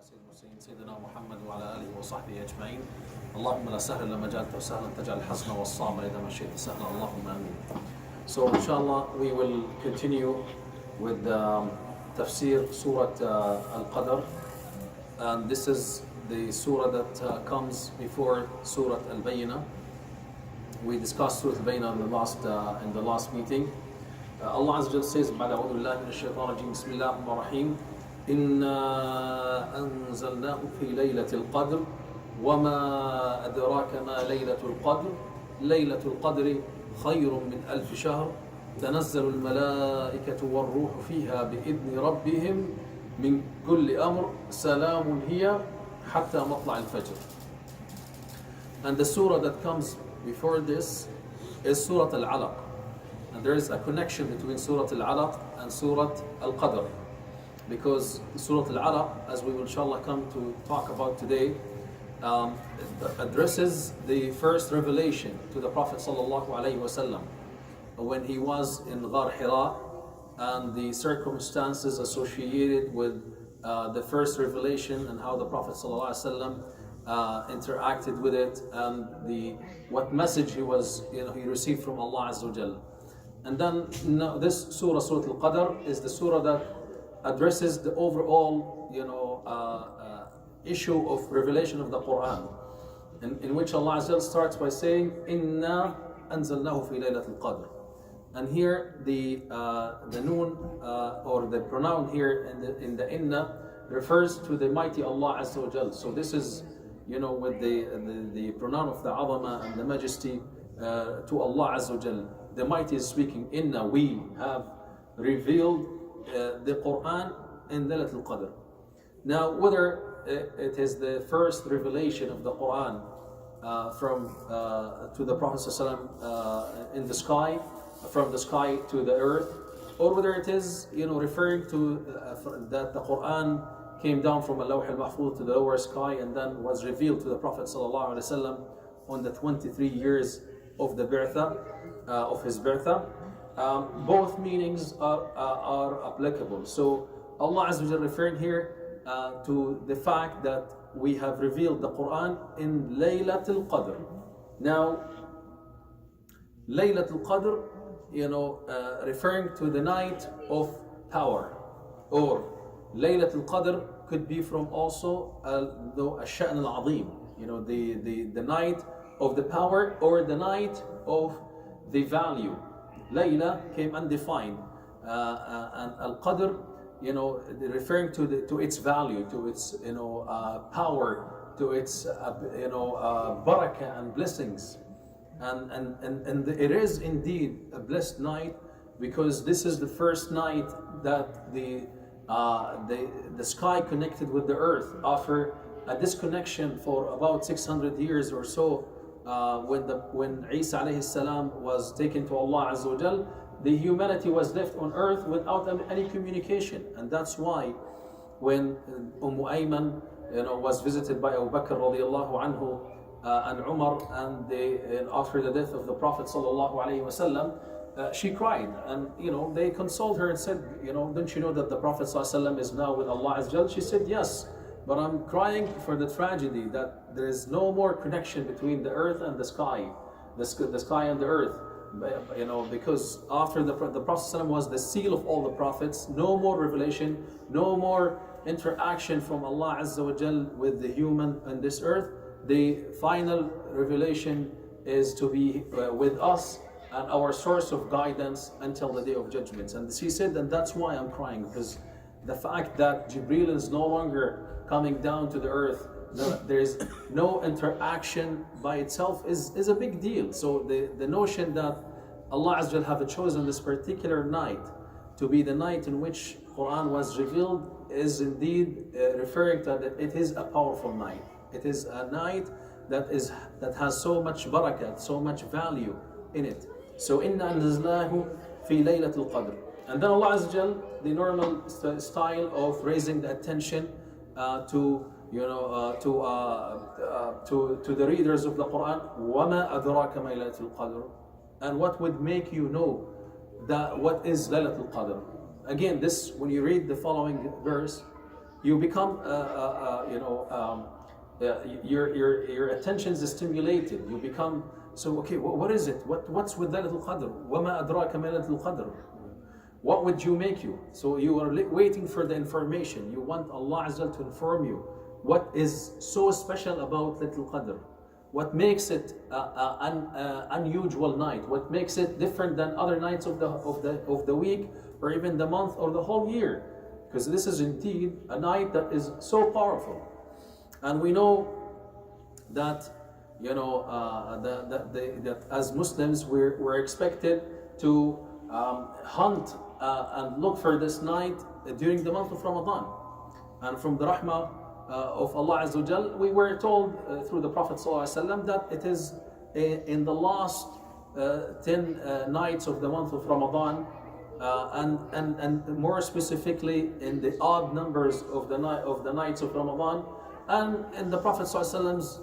سيد المرسلين سيدنا محمد وعلى آله وصحبه أجمعين. اللهم لا سهل إلا ما جعلته سهلا تجعل الحزن والصعب إذا ما شئت سهلا اللهم آمين. So inshallah we will continue with Tafsir Sura Al-Qadr, and this is the surah that comes before Sura Al-Bayyinah. We discussed Surah Al-Bayyinah in the last meeting. Allah Azza wa Jalla says, بعد أعوذ بالله من الشيطان الرجيم بسم الله الرحمن الرحيم إنا أنزلناه في ليلة القدر وما أدراك ما ليلة القدر ليلة القدر خير من 1000 شهر تنزل الملائكة والروح فيها بإذن ربهم من كل أمر سلام هي حتى مطلع الفجر. And the surah that comes before this is Surah Al-Alaq. And there is a connection between Surah Al-Alaq and Surah Al-Qadr, because Surah Al-Alaq, as we will inshallah come to talk about today, addresses the first revelation to the Prophet sallallahu alaihi wasallam when he was in Ghar Hira, and the circumstances associated with the first revelation and how the Prophet sallallahu alaihi wasallam interacted with it, and what message he received from Allah Azza wa Jalla. And then this surah, Surah Al-Qadr, is the surah that addresses the overall issue of revelation of the Quran, in which Allah Azza wa Jalla starts by saying Inna anzalnahu fi laylat al-Qadr. And here the noon or the pronoun here in the inna refers to the mighty Allah Azza wa Jalla. So this is with the pronoun of the azama and the majesty to Allah Azza wa Jalla. The mighty is speaking. Inna, we have revealed the Quran in Laylat al-Qadr. Now, whether it is the first revelation of the Quran to the Prophet ﷺ in the sky, from the sky to the earth, or whether it is referring to that the Quran came down from al-Lawh al-Mahfuz to the lower sky and then was revealed to the Prophet ﷺ on the 23 years of the birtha, of his birtha. Both meanings are applicable. So Allah Azza wa Jalla referring here to the fact that we have revealed the Quran in Laylat al-Qadr. Now, Laylat al-Qadr, referring to the night of power, or Laylat al-Qadr could be from also al-Sha'n al-Azim, the night of the power or the night of the value. Layla came undefined, and al-Qadr, referring to its value, to its power, to its barakah and blessings, and it is indeed a blessed night, because this is the first night that the sky connected with the earth after a disconnection for about 600 years or so. When Isa alayhi salam was taken to Allah Azza wa Jal, the humanity was left on earth without any communication, and that's why when Ayman was visited by Abu Bakr radiallahu anhu and Umar, and after the death of the Prophet sallallahu alaihi wasallam, she cried, and they consoled her and said, don't you know that the Prophet sallallahu alaihi wasallam is now with Allah Azza wa Jal? She said, yes, but I'm crying for the tragedy that there is no more connection between the earth and the sky, the sky and the earth. Because after the Prophet ﷺ was the seal of all the prophets, no more revelation, no more interaction from Allah Azza wa Jal with the human on this earth. The final revelation is to be with us and our source of guidance until the day of judgment. And she said, and that's why I'm crying, because the fact that Jibreel is no longer coming down to the earth, there is no interaction by itself is a big deal. So the notion that Allah Azza wa Jalla have chosen this particular night to be the night in which Quran was revealed is indeed referring to that it is a powerful night. It is a night that has so much barakah, so much value in it. So inna anzalnahu fi laylat al-Qadr. And then Allah Azza wa Jalla, the normal style of raising the attention to the readers of the Quran, وَمَا أَدْرَاكَ مَا لَيْلَةُ الْقَدْرِ, and what would make you know that what is Laylat al-Qadr. Again, this, when you read the following verse, you become, your attention is stimulated. You become, so okay, what is it? What's with Laylatul Qadr? وَمَا أَدْرَاكَ مَا لَيْلَةُ الْقَدْرِ. What would you make you? So you are waiting for the information. You want Allah Azza wa Jal to inform you what is so special about Laylatul Qadr. What makes it an unusual night? What makes it different than other nights of the week, or even the month, or the whole year? Because this is indeed a night that is so powerful, and we know that that as Muslims we're expected to hunt and look for this night during the month of Ramadan, and from the rahmah of Allah Azza wa Jal, we were told through the Prophet ﷺ that it is in the last 10 nights of the month of Ramadan, and more specifically in the odd numbers of the nights of Ramadan, and in the Prophet ﷺ's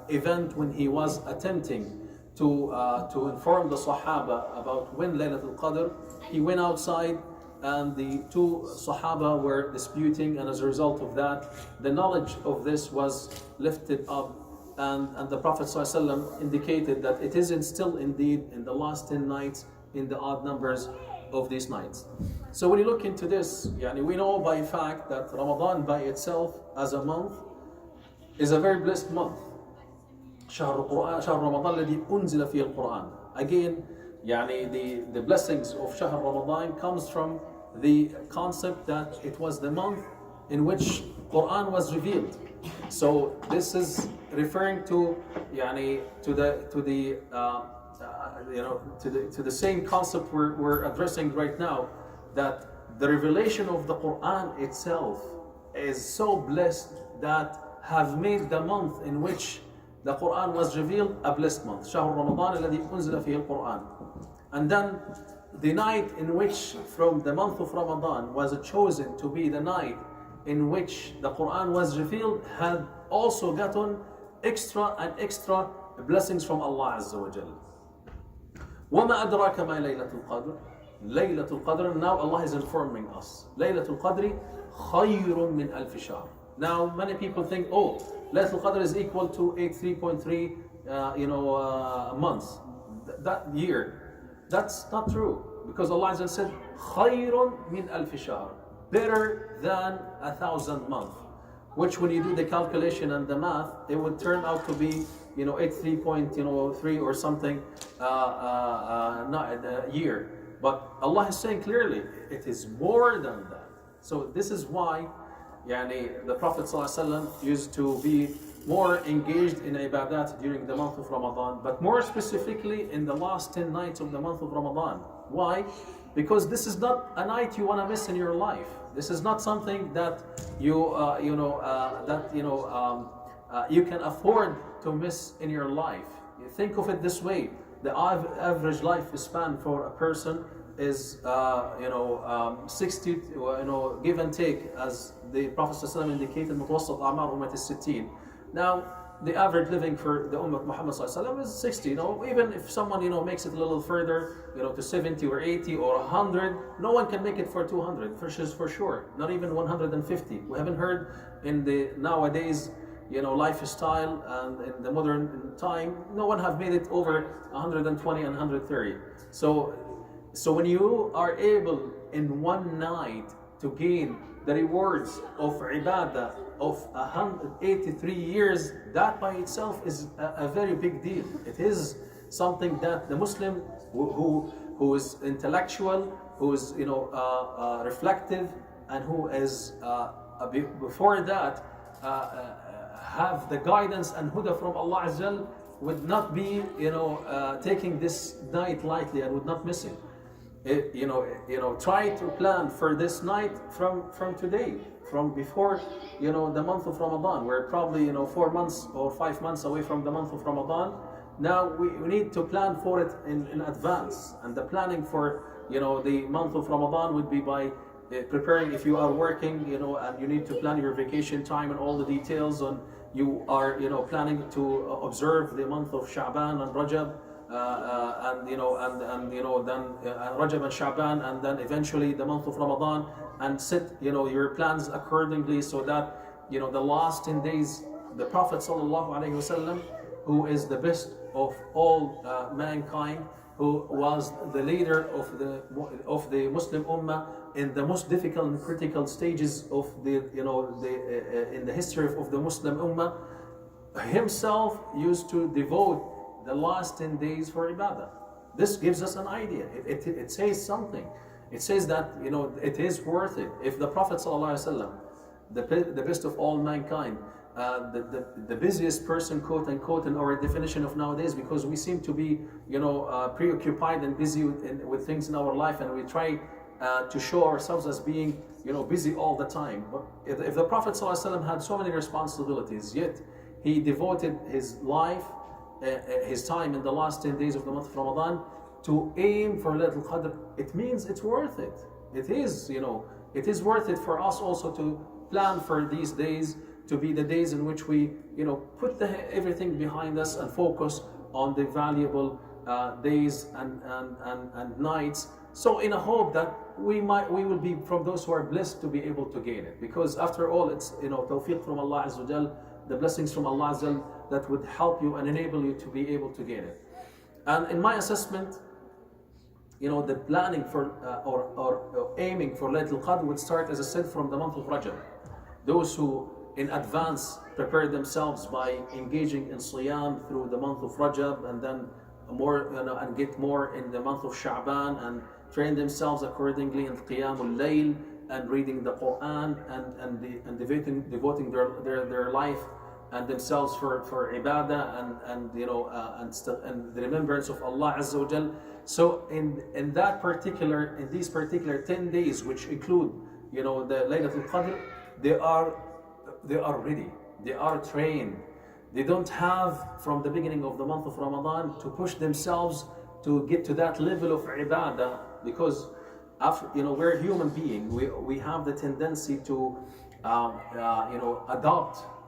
event when he was attempting to inform the Sahaba about when Laylatul Qadr, he went outside and the two Sahaba were disputing, and as a result of that, the knowledge of this was lifted up, and the Prophet ﷺ indicated that it is still indeed in the last 10 nights, in the odd numbers of these nights. So when you look into this, we know by fact that Ramadan by itself as a month is a very blessed month. شهر رمضان الذي أنزل فيه القرآن. Again, the blessings of Shahr Ramadan comes from the concept that it was the month in which Quran was revealed. So this is referring to the same concept we're addressing right now, that the revelation of the Quran itself is so blessed that have made the month in which the Quran was revealed a blessed month. شهر رمضان الذي أنزل فيه القرآن. And then the night in which from the month of Ramadan was chosen to be the night in which the Quran was revealed had also gotten extra and extra blessings from Allah Azza wa Jal. وَمَا أَدْرَاكَ مَا لَيْلَةُ الْقَدْرِ. Laylatul Qadr, now Allah is informing us. Laylatul Qadr خَيْرٌ مِّنْ أَلْفِ شَهْرٍ. Now many people think, Laylatul Qadr is equal to 83.3 months, that year. That's not true, because Allah Azza said خَيْرٌ مِّنْ أَلْفِ شَهْرٍ, better than 1,000 months, which when you do the calculation and the math, it would turn out to be 83.3 or something not a year. But Allah is saying clearly it is more than that. So this is why the Prophet ﷺ used to be more engaged in ibadat during the month of Ramadan, but more specifically in the last 10 nights of the month of Ramadan. Why? Because this is not a night you want to miss in your life. This is not something that you can afford to miss in your life. You think of it this way: the average lifespan for a person is 60, give and take, as the Prophet ﷺ indicated, متوسط أعمار أمة الستين. Now, the average living for the Ummah Muhammad ﷺ is 60. Even if someone makes it a little further, to 70 or 80 or 100, no one can make it for 200, for sure. Not even 150. We haven't heard in the nowadays lifestyle and in the modern time, no one have made it over 120 and 130. So when you are able in one night to gain the rewards of ibadah of 183 years, that by itself is a very big deal. It is something that the Muslim who is intellectual, who is reflective, and who is before that have the guidance and huda from Allah Azza wa Jal would not be taking this night lightly and would not miss it. Try to plan for this night from today, from before the month of Ramadan. We're probably 4 months or 5 months away from the month of Ramadan. Now we need to plan for it in advance, and the planning for the month of Ramadan would be by preparing. If you are working, and you need to plan your vacation time and all the details on, you are planning to observe the month of Sha'ban and Rajab, then Rajab and Sha'ban, and then eventually the month of Ramadan. and set, your plans accordingly, so that, the last 10 days, the Prophet sallallahu alaihi wasallam, who is the best of all mankind, who was the leader of the Muslim Ummah in the most difficult and critical stages of in the history of the Muslim Ummah, himself used to devote the last 10 days for ibadah. This gives us an idea. It says something. It says that, it is worth it. If the Prophet ﷺ, the best of all mankind, the busiest person, quote unquote, in our definition of nowadays, because we seem to be, preoccupied and busy with things in our life, and we try to show ourselves as being, busy all the time. But if the Prophet ﷺ had so many responsibilities, yet he devoted his life, his time in the last 10 days of the month of Ramadan to aim for Laylatul Qadr, it means it's worth it. It is, it is worth it for us also to plan for these days to be the days in which we, put everything behind us and focus on the valuable days and nights. So in a hope that we will be from those who are blessed to be able to gain it. Because after all, it's, tawfiq from Allah Azza wa Jal, the blessings from Allah Azza wa Jal that would help you and enable you to be able to gain it. And in my assessment, the planning for or aiming for Laylatul Qadr would start, as I said, from the month of Rajab. Those who in advance prepare themselves by engaging in Siyam through the month of Rajab, and then more, and get more in the month of Sha'ban, and train themselves accordingly in Qiyamul Layl and reading the Quran and devoting their life and themselves for ibadah and the remembrance of Allah Azza wa Jal. So in these particular 10 days, which include the Laylatul Qadr, they are ready, they are trained. They don't have from the beginning of the month of Ramadan to push themselves to get to that level of ibadah, because after, we're a human being. We have the tendency to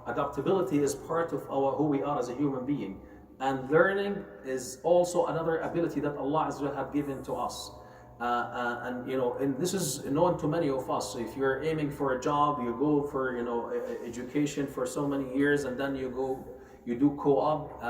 adaptability is part of who we are as a human being, and learning is also another ability that Allah Azza wa Jalla have given to us. And this is known to many of us. So if you're aiming for a job, you go for education for so many years, and then you do co-op,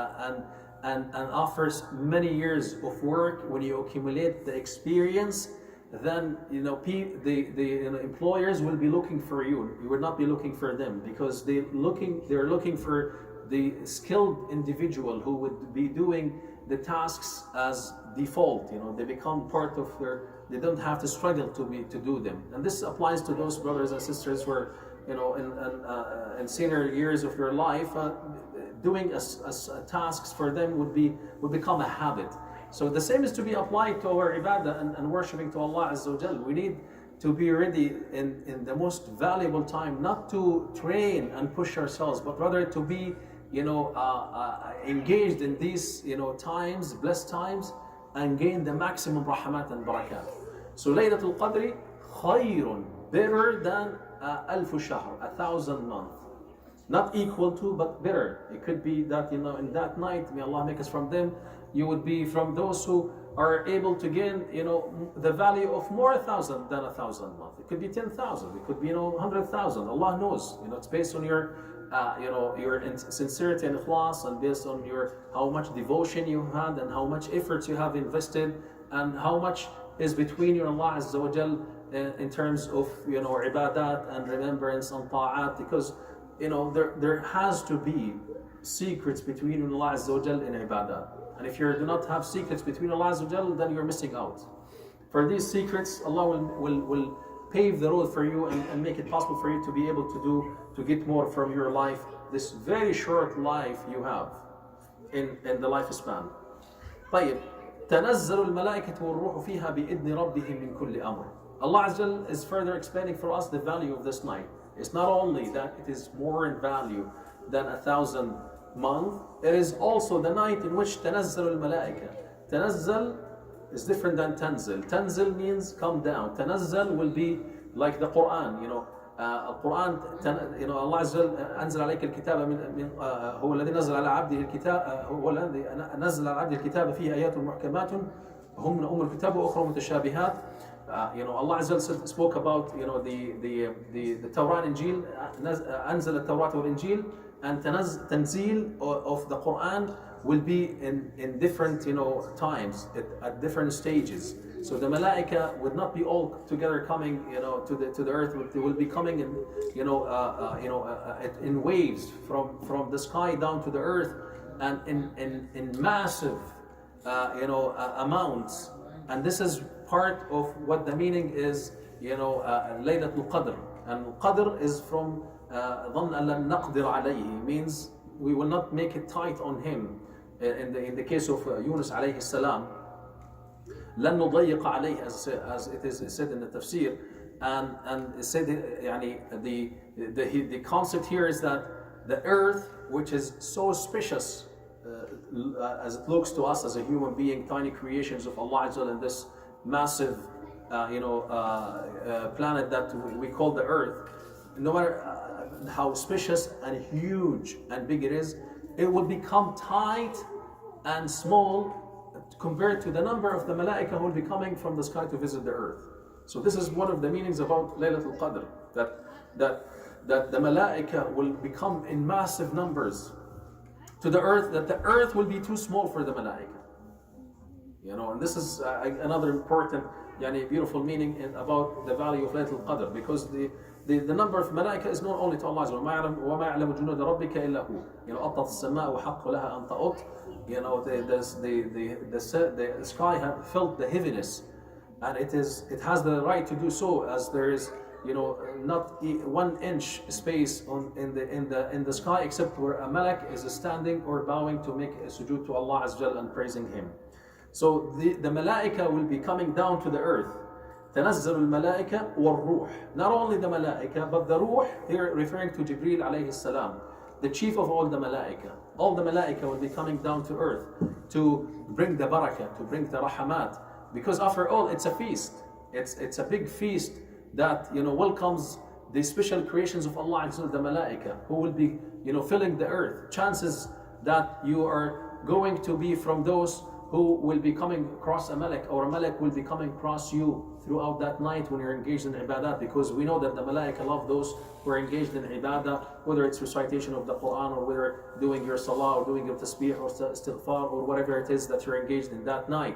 and after many years of work, when you accumulate the experience, then the employers will be looking for you. You will not be looking for them, because they're looking for the skilled individual who would be doing the tasks as default. They become part of they don't have to struggle to do them. And this applies to those brothers and sisters who are in senior years of your life. Doing tasks for them would become a habit. So the same is to be applied to our ibadah and worshipping to Allah Azza wa Jal. We need to be ready in the most valuable time, not to train and push ourselves, but rather to be engaged in these times, blessed times, and gain the maximum rahmat and barakat. So Laylatul Qadr khayrun, better than 1000 shahr, 1,000 months. Not equal to, but better. It could be that in that night, may Allah make us from them, you would be from those who are able to gain the value of more 1,000 than 1,000 months. It could be 10,000, it could be 100,000. Allah knows. It's based on your your sincerity and ikhlas, and based on how much devotion you had, and how much efforts you have invested, and how much is between you and Allah Azza wa Jal in terms of ibadat and remembrance and ta'at, because there has to be secrets between you and Allah Azza wa Jal in ibadat. And if you do not have secrets between Allah Azza wa Jal, then you're missing out. For these secrets, Allah will pave the road for you and make it possible for you to be able to get more from your life, this very short life you have in the lifespan. طيب, تنزل الملائكة والروح فيها بإذن ربهم من كل أمر. Allah Azza wa Jal is further explaining for us the value of this night. It's not only that it is more in value than 1,000 months, it is also the night in which تنزل الملائكة. تنزل is different than tanzil. Tanzil means come down. Tanazzal will be like the Quran. القرآن الله عز وجل أنزل عليك الكتاب من هو الذي نزل على عبده الكتاب هو الذي نزل على عبده الكتاب فيه آيات محكمات هم أم الكتاب وأخرى متشابهات Allah Azza wa Jalla spoke about the Torah and Injil, أنزل التوراة والإنجيل, and Tanzil of the Quran will be in different times at different stages. So the Malaika would not be all together coming to the earth. They will be coming in waves from the sky down to the earth, and in massive amounts. And this is part of what the meaning is, Laylatul Qadr. And Qadr is from ظن أن لن نقدر عليه, means we will not make it tight on him. In the case of Yunus alayhi salam, لن نضيق عليه, as it is said in the Tafsir. And it said, the concept here is that the earth, which is so spacious, as it looks to us as a human being, tiny creations of Allah Azza wa Jalla in this massive planet that we call the earth, no matter how spacious and huge and big it is, it will become tight and small compared to the number of the Malaika who will be coming from the sky to visit the earth. So this is one of the meanings about Laylatul Qadr, that the Malaika will become in massive numbers to the earth, that the earth will be too small for the Malaika. And this is another important, beautiful meaning about the value of Laylatul Qadr, because the number of Malaika is known only to Allah. وَمَا يَعْلَمُ جُنُودَ رَبِّكَ إِلَّا هُ. أَطَّتِ السَّمَاءُ وَحَقُّ لَهَا أَن تَأُطْ. The sky has felt the heaviness, and it has the right to do so, as there is not 1 inch space in the sky except where a malak is standing or bowing to make a sujood to Allah Azza wa Jalla and praising Him. So the malaika will be coming down to the earth. تنزل الملائكة والروح. Not only the malaika, but the ruh, here referring to Jibreel alayhi salam, the chief of all the malaika. All the malaika will be coming down to earth to bring the barakah, to bring the rahamat, because after all it's a feast. It's a big feast that welcomes the special creations of Allah Azza wa Jalla, the malaika, who will be filling the earth. Chances that you are going to be from those who will be coming across a malak, or a malak will be coming across you throughout that night when you're engaged in ibadah, because we know that the malaika love those who are engaged in ibadah, whether it's recitation of the Quran, or whether doing your salah, or doing your tasbih, or istighfar, or whatever it is that you're engaged in that night.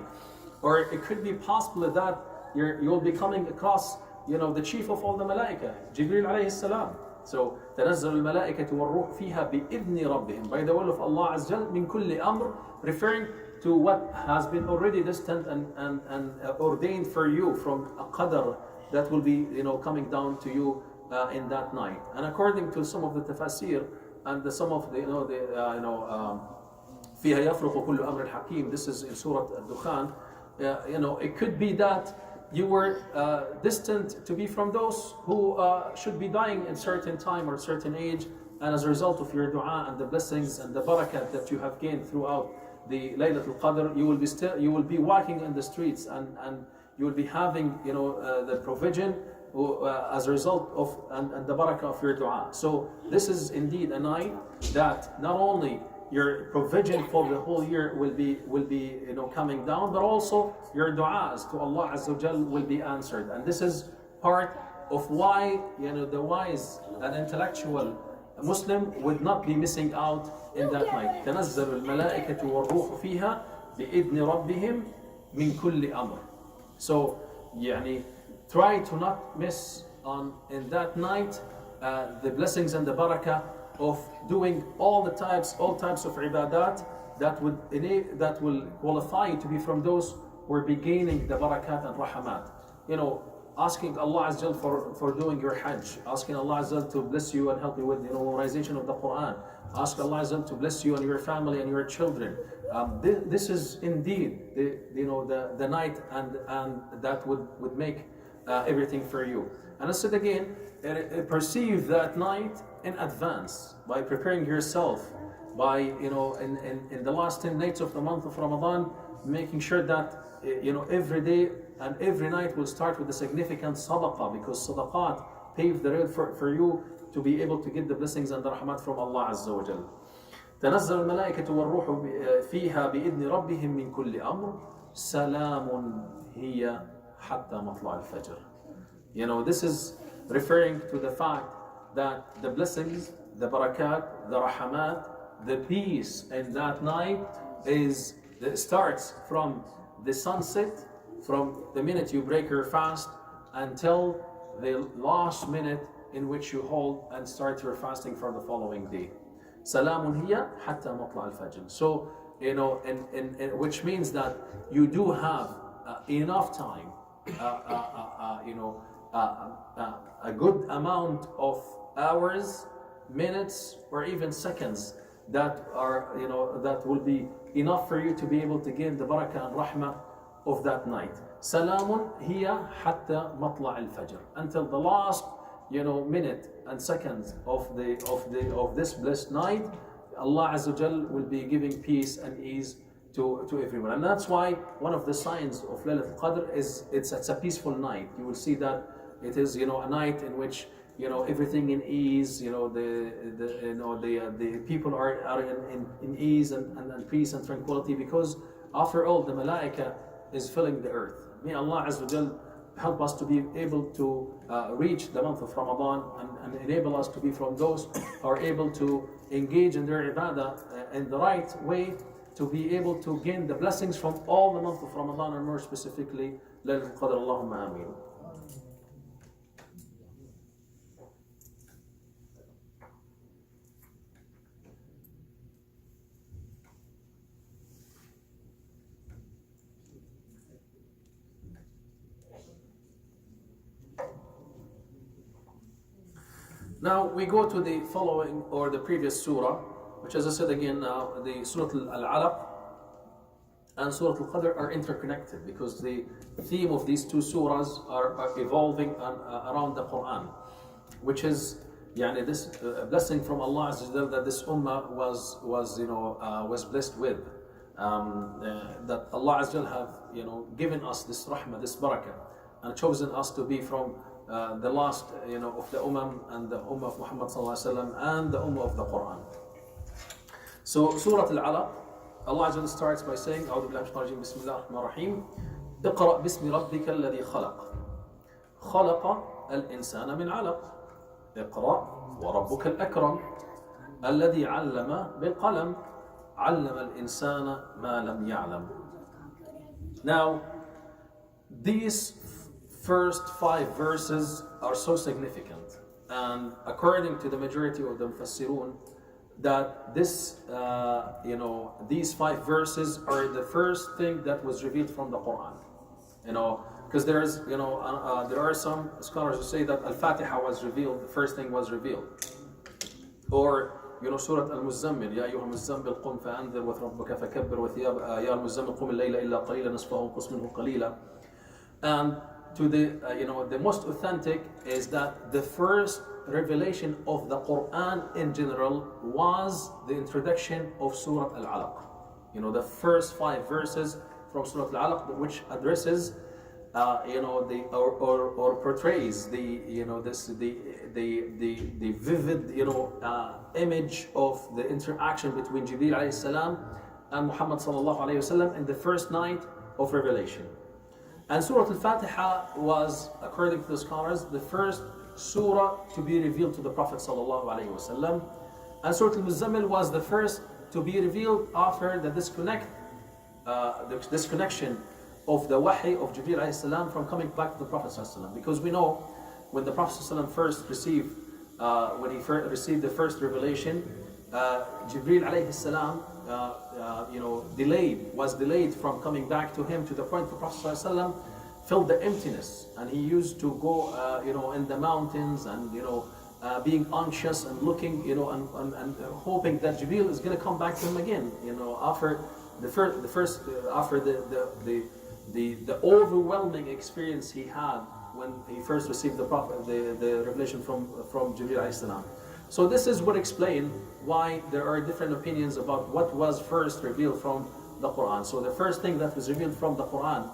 Or it could be possible that you'll be coming across the chief of all the malaika, Jibreel alayhi salam. So تنزل الملائكة والروح فيها بإذن ربهم, by the will of Allah Azza wa Jalla, min kulli amr, referring to what has been already destined and ordained for you from a qadr that will be coming down to you in that night. And according to some of the tafsir and some of the فيها يفرق كل أمر حكيم, this is in Surah Al-Dukhan. It could be that you were destined to be from those who should be dying in certain time or certain age, and as a result of your dua and the blessings and the barakah that you have gained throughout the Laylatul Qadr, you will be walking in the streets, and you will be having the provision as a result of and the barakah of your dua. So this is indeed a night that not only your provision for the whole year will be coming down, but also your du'as to Allah Azza wa Jal will be answered. And this is part of why the wise and intellectual Muslim would not be missing out in that night. تنزل الملائكة والروح فيها بإذن ربهم من كل أمر. So try to not miss on in that night the blessings and the barakah of doing all types of ibadat that will qualify you to be from those who are beginning the barakat and rahamat. Asking Allah Azza wa Jal for doing your hajj, asking Allah Azza wa Jal to bless you and help you with the memorization of the Quran, ask Allah Azza wa Jal to bless you and your family and your children. This is indeed the night and that would make everything for you. And I said again, perceive that night in advance by preparing yourself, by in the last 10 nights of the month of Ramadan, making sure that every day and every night will start with a significant sadaqah, because sadaqat pave the road for you to be able to get the blessings and the rahmat from Allah Azza wa Jal. تنزل الملائكة والروح فيها بإذن ربهم من كل أمر سلام هي حتى مطلع الفجر. You know, this is referring to the fact that the blessings, the barakat, the rahamat, the peace in that night starts from the sunset, from the minute you break your fast until the last minute in which you hold and start your fasting for the following day. سلام هي حتى مطلع الفجر. So, you know, which means that you do have enough time, you know, a good amount of hours, minutes, or even seconds that are, you know, that will be enough for you to be able to gain the barakah and rahmah of that night. Salamun hiya hatta matla' al-fajr, until the last, you know, minute and seconds of this blessed night. Allah Azza wa Jal will be giving peace and ease to everyone, and that's why one of the signs of Laylatul Qadr is it's a peaceful night. You will see that it is, you know, a night in which, you know, everything in ease, you know, the people are in ease and peace and tranquility, because after all the malaika is filling the earth. May Allah Azza wa Jal help us to be able to reach the month of Ramadan and enable us to be from those who are able to engage in their ibadah in the right way, to be able to gain the blessings from all the month of Ramadan, and more specifically Laylatul Qadr. Allahumma ameen. Now we go to the following, or the previous surah, which, as I said again now, the Surah Al-Alaq and Surah Al-Qadr are interconnected, because the theme of these two surahs are evolving around the Quran, which is, yani, this blessing from Allah Azza wa Jal that this ummah was blessed with, that Allah Azza wa Jal have, you know, given us this rahmah, this barakah, and chosen us to be from the last, you know, of the and the ummah of Muhammad sallallahu alaihi wasallam and the ummah of the Quran. So Surah Al-Alaq, Allah Azza wa Jalla starts by saying, أعوذ بالله من الشيطان الرجيم بسم الله الرحمن الرحيم اقرأ باسم ربك الذي خلق خلق الإنسان من علق اقرأ وربك الأكرم الذي علم بالقلم علم الإنسان ما لم يعلم. Now, these first 5 verses are so significant, and according to the majority of the Mufassirun, that this, you know, these 5 verses are the first thing that was revealed from the Quran. You know, because there's, you know, there are some scholars who say that Al-Fatiha was revealed, the first thing was revealed, or, you know, Surah Al-Muzammil, يا أيها المزمل قم فأنذر وثيابك فكبر وثياب يا المزمل قم الليل إلا قليلا نصفه وانقص منه قليلا. And to the, you know, the most authentic is that the first revelation of the Quran in general was the introduction of Surah Al-Alaq. You know, the first 5 verses from Surah Al-Alaq, which addresses, you know, or portrays the, you know, the vivid, you know, image of the interaction between Jibreel alayhi salam and Muhammad sallallahu alayhi wasallam in the first night of revelation. And Surah Al-Fatiha was, according to the scholars, the first surah to be revealed to the Prophet sallallahu alaihi wasallam. And Surah Al-Muzammil was the first to be revealed after the disconnection of the wahi of Jibreel alayhi salam from coming back to the Prophet sallallahu alaihi wasallam. Because we know when the Prophet sallallahu alaihi wasallam first received, when he received the first revelation, Jibreel alayhi salam, you know, was delayed from coming back to him, to the point the Prophet ﷺ felt the emptiness, and he used to go, you know, in the mountains, and, you know, being anxious and looking, you know, and hoping that Jibreel is going to come back to him again, you know, after the overwhelming experience he had when he first received the revelation from Jibreel alayhi salam. So this is what explains why there are different opinions about what was first revealed from the Quran. So the first thing that was revealed from the Quran,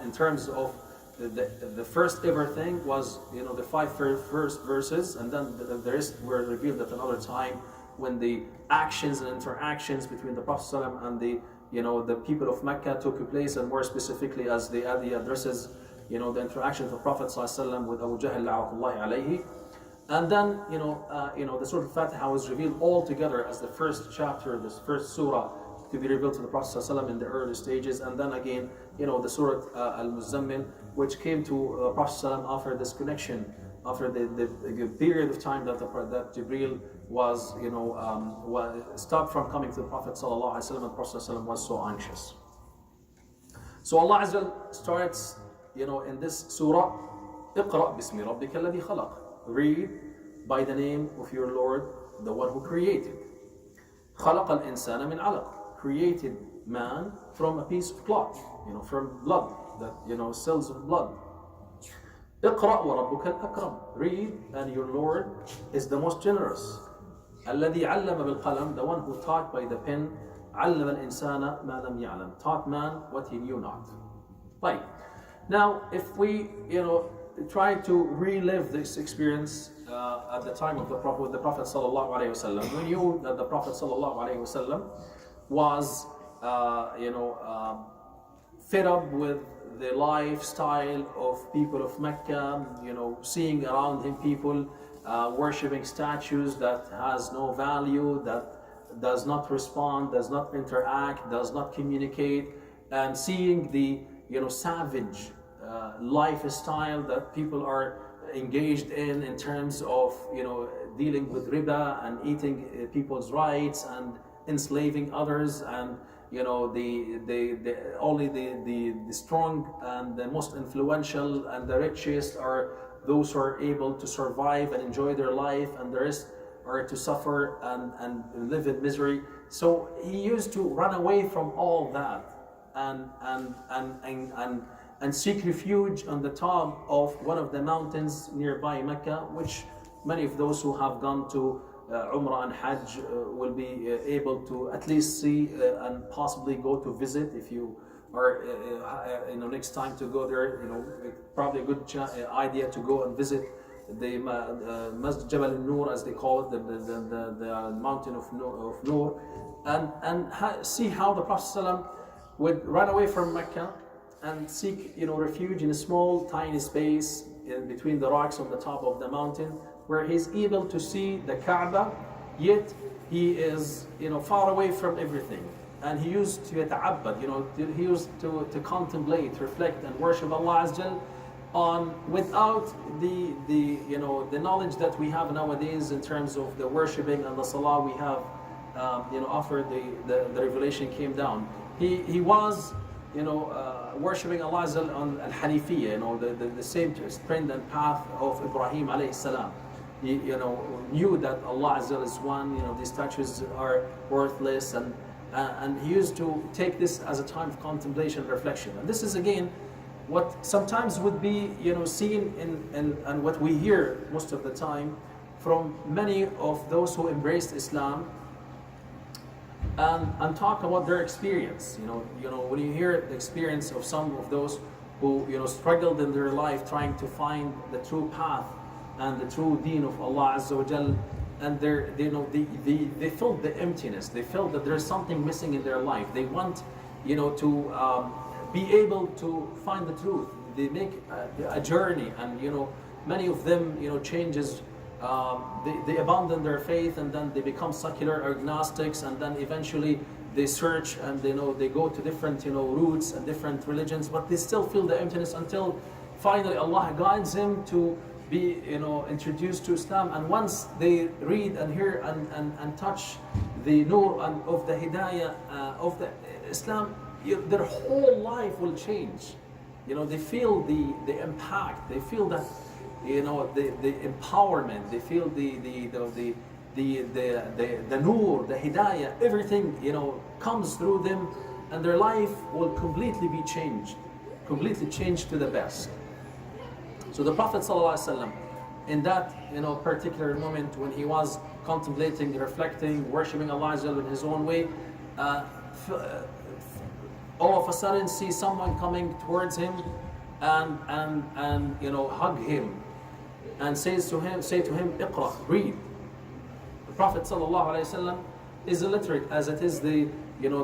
in terms of the first ever thing, was, you know, the 5 first verses, and then the rest were revealed at another time, when the actions and interactions between the Prophet ﷺ and the, you know, the people of Mecca took place, and more specifically as the addresses the interaction of the Prophet ﷺ with Abu Jahl la'natullahi alayhi. And then, the Surah Al-Fatiha was revealed all together as the first chapter, this first surah to be revealed to the Prophet ﷺ in the early stages. And then again, the Surah Al-Muzammil, which came to the Prophet ﷺ after this connection, after the period of time that Jibreel was, stopped from coming to the Prophet ﷺ, and the Prophet ﷺ was so anxious. So Allah Azza wa Jal starts, in this surah, اقرأ بسم ربك الذي خلق. Read by the name of your Lord, the one who created. خلق الإنسان من علق. Created man from a piece of cloth, from blood, that, cells of blood. اقرأ وربك الأكرم. Read, and your Lord is the most generous. الذي علم بالقلم, the one who taught by the pen. علم الإنسان ما لم يعلم. Taught man what he knew not. Right. Now, if we, try to relive this experience at the time of the Prophet, with the Prophet sallallahu alaihi wasallam, we knew that the Prophet sallallahu alaihi wasallam was, fed up with the lifestyle of people of Mecca, seeing around him people worshipping statues that has no value, that does not respond, does not interact, does not communicate, and seeing the savage lifestyle that people are engaged in terms of dealing with riba and eating people's rights and enslaving others, and only the strong and the most influential and the richest are those who are able to survive and enjoy their life, and the rest are to suffer and live in misery. So he used to run away from all that and seek refuge on the top of one of the mountains nearby Mecca, which many of those who have gone to Umrah and Hajj will be able to at least see and possibly go to visit. If you are next time to go there, probably a good idea to go and visit the Masjid Jabal al-Nur, as they call it, the mountain of Nur, and see how the Prophet ﷺ would run away from Mecca and seek refuge in a small tiny space in between the rocks on the top of the mountain, where he's able to see the Kaaba, yet he is far away from everything. And he used to yata'abbad, he used to contemplate, reflect, and worship Allah Azza on without the knowledge that we have nowadays in terms of the worshipping and the salah we have after the revelation came down. He was worshipping Allah Azza on al-Hanifiyya, the same trend and path of Ibrahim alayhi salam. He knew that Allah Azza is one, these statues are worthless, and he used to take this as a time of contemplation and reflection. And this is again what sometimes would be seen and what we hear most of the time from many of those who embraced Islam and talk about their experience. When you hear the experience of some of those who struggled in their life trying to find the true path and the true deen of Allah Azza wa Jal, and they felt the emptiness, they felt that there's something missing in their life. They want to be able to find the truth. They make a journey, and many of them changes. They abandon their faith, and then they become secular agnostics, and then eventually they search and they go to different routes and different religions, but they still feel the emptiness until finally Allah guides them to be introduced to Islam. And once they read and hear and touch the nur of the hidayah of the Islam, their whole life will change. They feel the impact, they feel that the empowerment, they feel the nur, the hidayah, everything comes through them, and their life will completely be changed, completely changed to the best. So the Prophet ﷺ, in that particular moment when he was contemplating, reflecting, worshipping Allah in his own way, all of a sudden see someone coming towards him and hug him and say to him, "Iqra, read." The Prophet ﷺ is illiterate, as it is the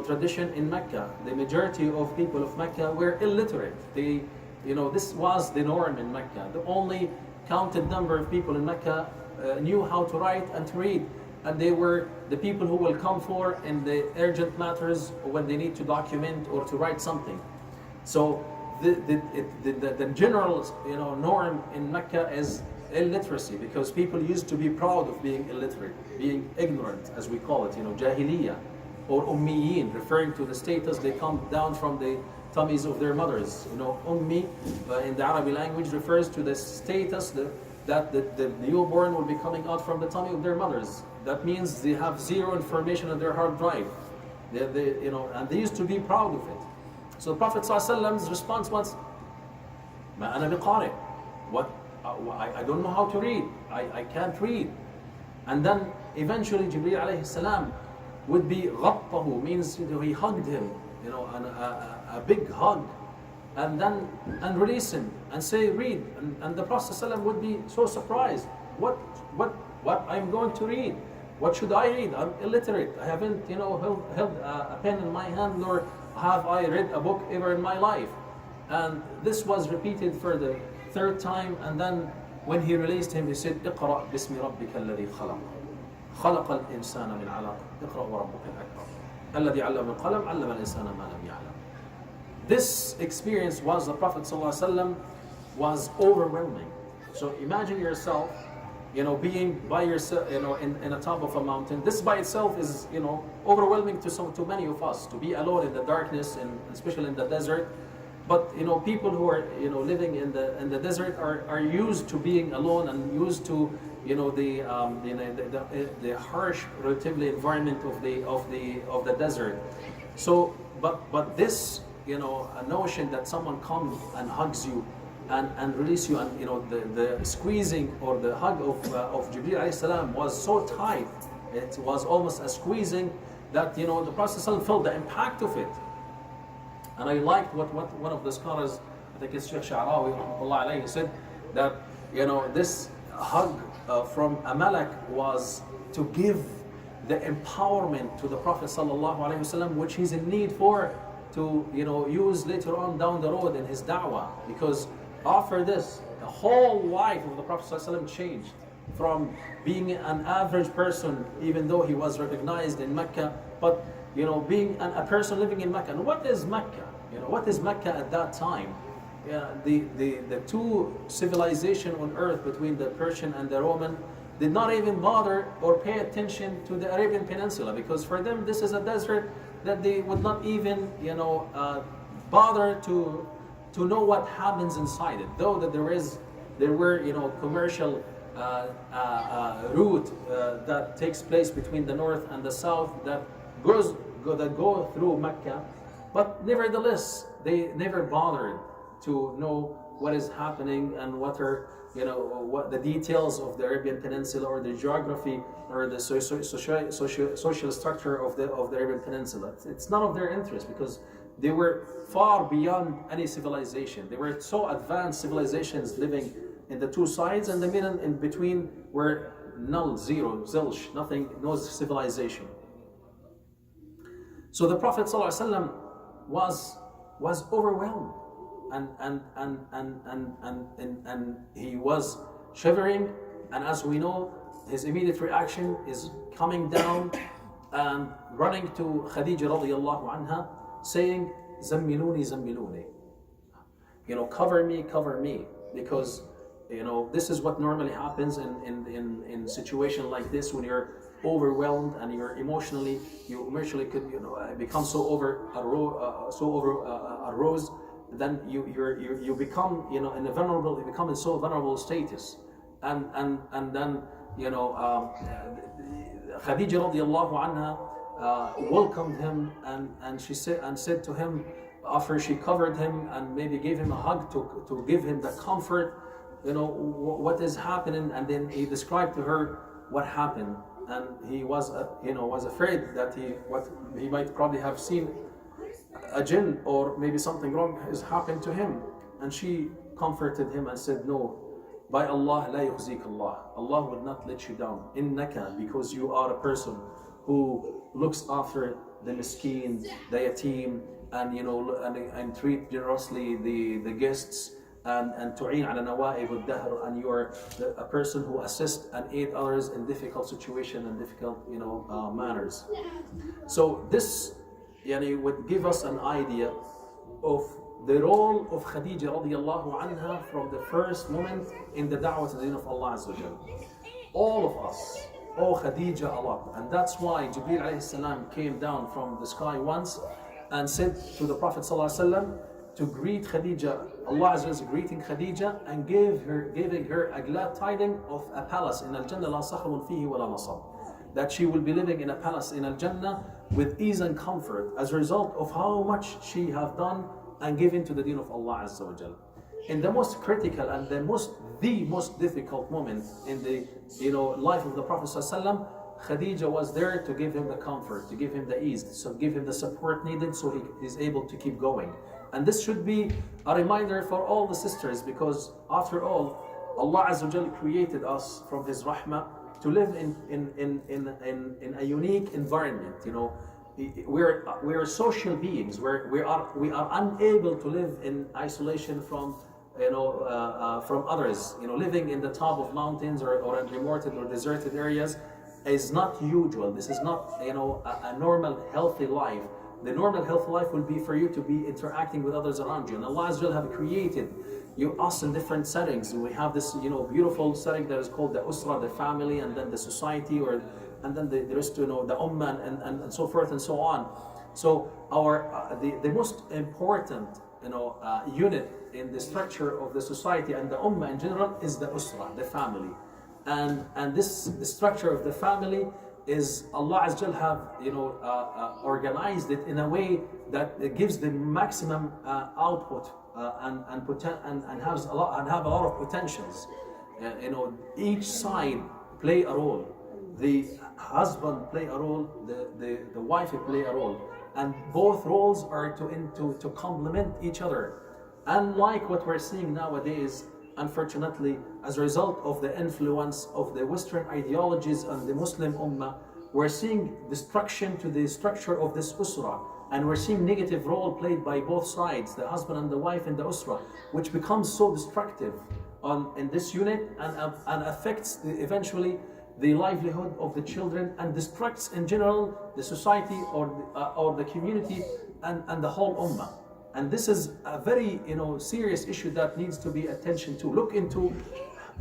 tradition in Mecca. The majority of people of Mecca were illiterate. They this was the norm in Mecca. The only counted number of people in Mecca knew how to write and to read, and they were the people who will come for in the urgent matters when they need to document or to write something. So the general norm in Mecca is illiteracy, because people used to be proud of being illiterate, being ignorant, as we call it, jahiliyyah, or ummiyin, referring to the status they come down from the tummies of their mothers. Ummi in the Arabic language refers to the status that the newborn will be coming out from the tummy of their mothers. That means they have zero information on their hard drive. And they used to be proud of it. So the Prophet ﷺ's response was, "Ma ana biqari." What? I don't know how to read. I can't read. And then eventually Jibreel alayhi salam would be ghattahu, means he hugged him, a big hug, and release him and say, "Read." And the Prophet ﷺ would be so surprised. What I'm going to read? What should I read? I'm illiterate. I haven't held a pen in my hand, nor have I read a book ever in my life. And this was repeated for the third time, and then when he released him, he said, "Iqra bismi rabbika alladhi khalaq. خلق الإنسان من علق. اقرأ وربك الأكرم. الذي علم بالقلم علم الإنسان ما لم يعلم." This experience was the Prophet ﷺ was overwhelming. So imagine yourself, being by yourself, in the top of a mountain. This by itself is, overwhelming to many of us, to be alone in the darkness, and especially in the desert. But people who are living in the desert are used to being alone, and used to the harsh relatively environment of the desert. So but this a notion that someone comes and hugs you and release you, and the squeezing or the hug of Jibreel alayhi salam was so tight, it was almost a squeezing that the Prophet ﷺ felt the impact of it. And I liked what one of the scholars, I think it's Sheikh Sha'rawi rahmatullah alayhi, said that this hug from a malak was to give the empowerment to the Prophet sallallahu alaihi wasallam, which he's in need for, to use later on down the road in his da'wah. Because after this, the whole life of the Prophet sallallahu alaihi wasallam changed from being an average person, even though he was recognized in Mecca, but being a person living in Mecca. And what is Mecca? What is Mecca at that time? The two civilizations on earth, between the Persian and the Roman, did not even bother or pay attention to the Arabian Peninsula, because for them this is a desert that they would not even bother to know what happens inside it. Though that there were commercial route that takes place between the north and the south that go through Mecca, but nevertheless they never bothered to know what is happening and what are what the details of the Arabian Peninsula, or the geography, or the social structure of the Arabian Peninsula. It's none of their interest, because they were far beyond any civilization. They were so advanced civilizations living in the two sides, and the middle in between were null, zero, zilch, nothing, no civilization. So the Prophet ﷺ was overwhelmed, and he was shivering, and as we know, his immediate reaction is coming down and running to Khadija radiallahu anha, saying, "Zammiluni, zammiluni." Cover me, because this is what normally happens in situation like this, when you're overwhelmed and you emotionally could become so aroused, then you become in a vulnerable, you become in so vulnerable status, and then Khadija radiallahu anha welcomed him, and she said to him, after she covered him and maybe gave him a hug to give him the comfort, what is happening, and then he described to her what happened, and he was afraid that he might probably have seen a jinn, or maybe something wrong has happened to him. And she comforted him and said, "No, by Allah, la yukhzik Allah. Allah will not let you down. Innaka, because you are a person who looks after the miskeen, the yatim, and and treat generously the guests, and تعين على نوائب الدهر, and you're a person who assists and aid others in difficult situations and difficult manners. So this would give us an idea of the role of Khadija radiallahu anha from the first moment in the da'wah to the deen of Allah Azza wa Jal. All of us owe Khadija a lot, and that's why Jibreel alayhi salam came down from the sky once and said to the Prophet sallallahu alaihi wasallam to greet Khadija. Allah Azza wa Jal is greeting Khadija and giving her a glad tiding of a palace in Al-Jannah la sakhabun fihi wa la nasab, that she will be living in a palace in Al-Jannah with ease and comfort as a result of how much she have done and given to the deen of Allah Azza wa Jal. In the most critical and the most difficult moment in the life of the Prophet ﷺ, Khadija was there to give him the comfort, to give him the ease, to give him the support needed so he is able to keep going. And this should be a reminder for all the sisters, because after all, Allah Azza wa Jal created us from His rahmah to live in a unique environment. We're social beings. We are unable to live in isolation from others. Living in the top of mountains or in remote or deserted areas is not usual. This is not a normal healthy life. The normal healthy life will be for you to be interacting with others around you. And Allah Azza wa Jal have created us in different settings. We have this beautiful setting that is called the usra, the family, and then the society, and then the rest, the ummah, and so forth and so on. So the most important unit in the structure of the society and the ummah in general is the usra, the family. And this the structure of the family is Allah Azza wa Jal have organized it in a way that it gives the maximum output and have a lot of potentials. Each side play a role. The husband play a role, the wife play a role, and both roles are to complement each other. Unlike what we're seeing nowadays, unfortunately, as a result of the influence of the Western ideologies and the Muslim ummah, we're seeing destruction to the structure of this usra, and we're seeing negative role played by both sides, the husband and the wife in the usra, which becomes so destructive in this unit and affects eventually the livelihood of the children, and destructs in general the society or the community and the whole ummah. And this is a very serious issue that needs to be attention to. Look into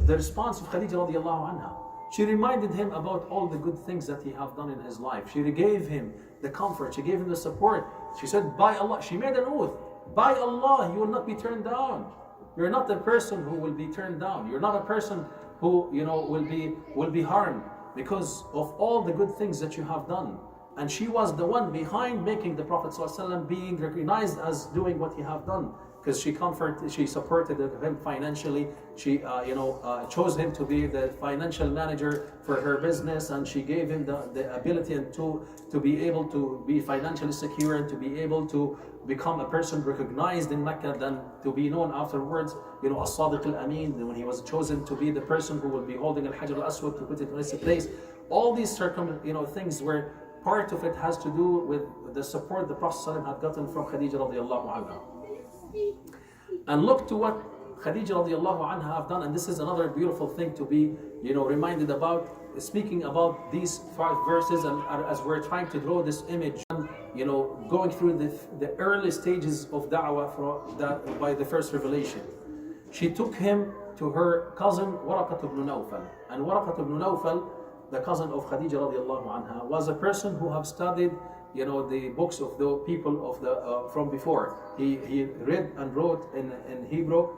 the response of Khadija radiallahu anha. She reminded him about all the good things that he have done in his life. She gave him the comfort, she gave him the support. She said, by Allah, she made an oath, by Allah, you will not be turned down. You're not the person who will be turned down. You're not a person who will be harmed because of all the good things that you have done. And she was the one behind making the Prophet ﷺ being recognized as doing what he have done, because she supported him financially. She chose him to be the financial manager for her business, and she gave him the ability to be able to be financially secure and to be able to become a person recognized in Mecca, then to be known afterwards, as-Sadiq al-Amin, when he was chosen to be the person who will be holding al-Hajar al-Aswad to put it in its place. All these things where part of it has to do with the support the Prophet ﷺ had gotten from Khadija radiallahu anha. And look to what Khadija radiallahu anha have done, and this is another beautiful thing to be reminded about, speaking about these 5 verses, and as we're trying to draw this image, going through the early stages of da'wah by the first revelation. She took him to her cousin Waraqat ibn Nawfal, and Waraqat ibn Nawfal, the cousin of Khadija radiallahu anha, was a person who have studied the books of the people from before. He read and wrote in Hebrew,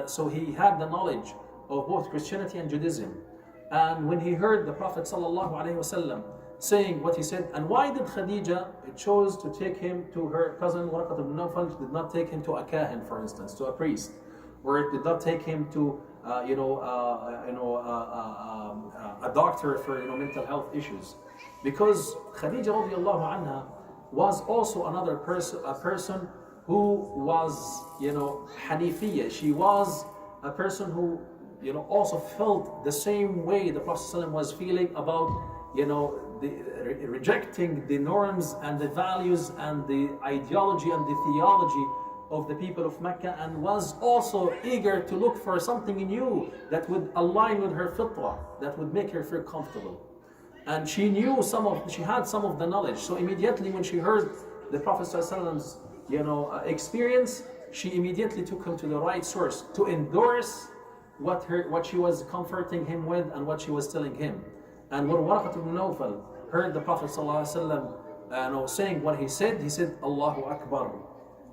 so he had the knowledge of both Christianity and Judaism. And when he heard the Prophet sallallahu alaihi wasallam saying what he said, and why did Khadija chose to take him to her cousin Waraqat ibn Nawfal, did not take him to a kahin, for instance, to a priest, or it did not take him to a doctor for mental health issues? Because Khadija radiallahu anha was also another person, a person who was Hanifiyya. She was a person who also felt the same way the Prophet ﷺ was feeling about rejecting the norms and the values and the ideology and the theology of the people of Mecca, and was also eager to look for something new that would align with her fitrah, that would make her feel comfortable. And she had some of the knowledge. So immediately when she heard the Prophet ﷺ's, experience, she immediately took him to the right source to endorse what she was comforting him with and what she was telling him. And when Waraqat ibn Nawfal heard the Prophet ﷺ saying what he said, Allahu Akbar,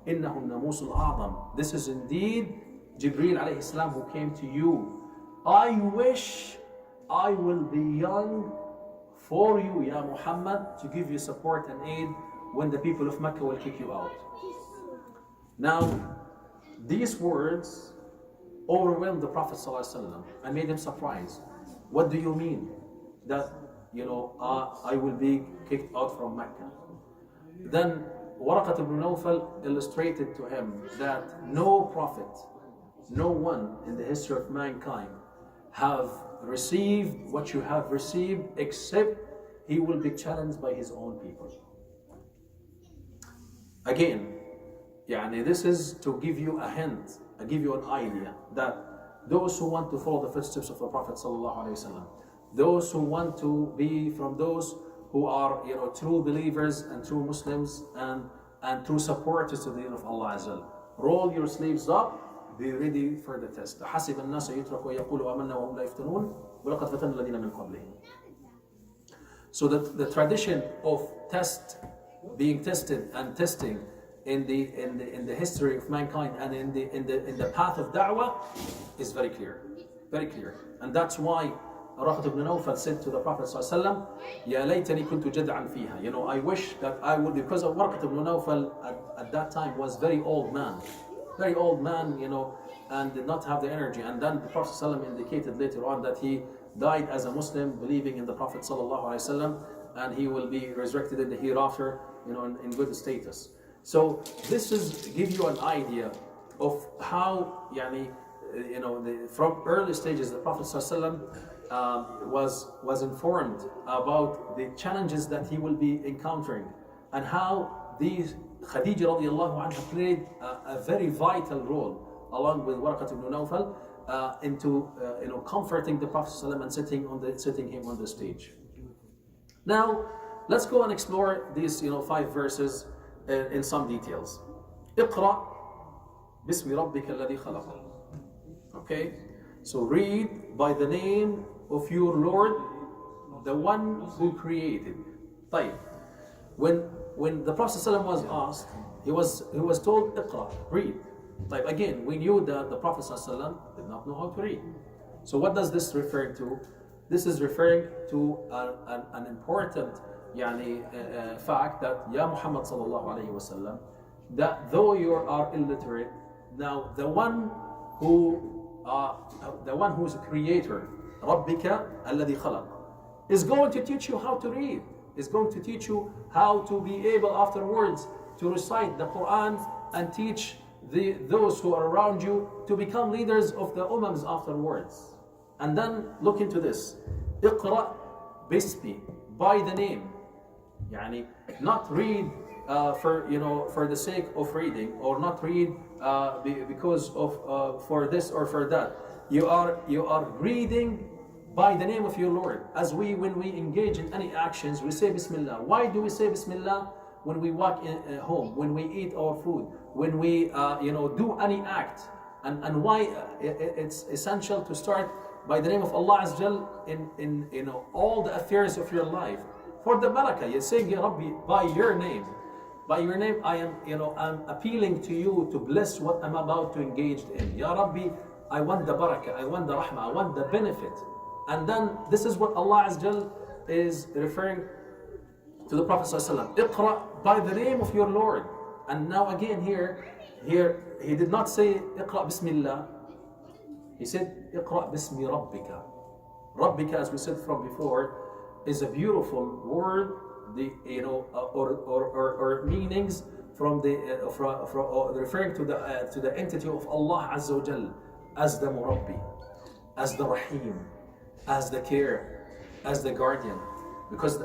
innahu namusul a'zam. This is indeed Jibreel alayhi salam who came to you. I wish I will be young for you, Ya Muhammad, to give you support and aid when the people of Mecca will kick you out. Now, these words overwhelmed the Prophet ﷺ and made him surprised. What do you mean that I will be kicked out from Mecca? Then Waraqat ibn Nawfal illustrated to him that no prophet, no one in the history of mankind have received what you have received, except he will be challenged by his own people. Again, this is to give you a hint, give you an idea that those who want to follow the footsteps of the Prophet ﷺ, those who want to be from those who are true believers and true Muslims and true supporters to the deen of Allah Azza wa Jal, roll your sleeves up, be ready for the test. حسب الناس يتركوا يقولوا آمنا وهم لا يفتنون ولقد فتنا الذين من قبلهم. So that the tradition of being tested and testing in the history of mankind and in the path of da'wah is very clear, and that's why Waraqat ibn Nawfal said to the Prophet ﷺ, Ya laytani kuntu jad'an fiha. I wish that I would, because Waraqat ibn Nawfal at that time was very old man, and did not have the energy. And then the Prophet ﷺ indicated later on that he died as a Muslim, believing in the Prophet ﷺ, and he will be resurrected in the hereafter, in good status. So this is give you an idea of how, from early stages, the Prophet ﷺ was informed about the challenges that he will be encountering, and how these Khadija radiallahu anha played a very vital role along with Waraqat ibn Nawfal into comforting the Prophet ﷺ and sitting him on the stage. Now let's go and explore these 5 verses in some details. اقرأ باسم ربك الذي خلق. Okay, so read by the name of your Lord, the one who created. طيب. When the Prophet ﷺ was asked, he was told اقرأ, read. طيب, again, we knew that the Prophet ﷺ did not know how to read. So what does this refer to? This is referring to an important fact that Ya Muhammad sallallahu alayhi wasallam, that though you are illiterate, now the one who's a creator, ربك الذي خلق, is going to teach you how to read, is going to teach you how to be able afterwards to recite the Quran and teach those who are around you to become leaders of the ummahs afterwards. And then look into this. اقرأ باسمي, by the name. Not read for the sake of reading, or not read because of for this or for that. You are reading by the name of your Lord. As when we engage in any actions, we say Bismillah. Why do we say Bismillah when we walk in home, when we eat our food, when we do any act? And why it's essential to start by the name of Allah Azza wa Jal in all the affairs of your life. For the barakah, you're saying, Ya Rabbi, by your name, I am, I'm appealing to you to bless what I'm about to engage in. Ya Rabbi, I want the barakah, I want the rahmah, I want the benefit. And then this is what Allah Azza wa Jal is referring to the Prophet ﷺ. Iqra, by the name of your Lord. And now again here he did not say Iqra Bismillah. He said Iqra Bismi Rabbika. Rabbika, as we said from before, is a beautiful word. Or meanings from referring to the entity of Allah Azza wa Jal as the Murabbi, as the Rahim, as the care, as the guardian. because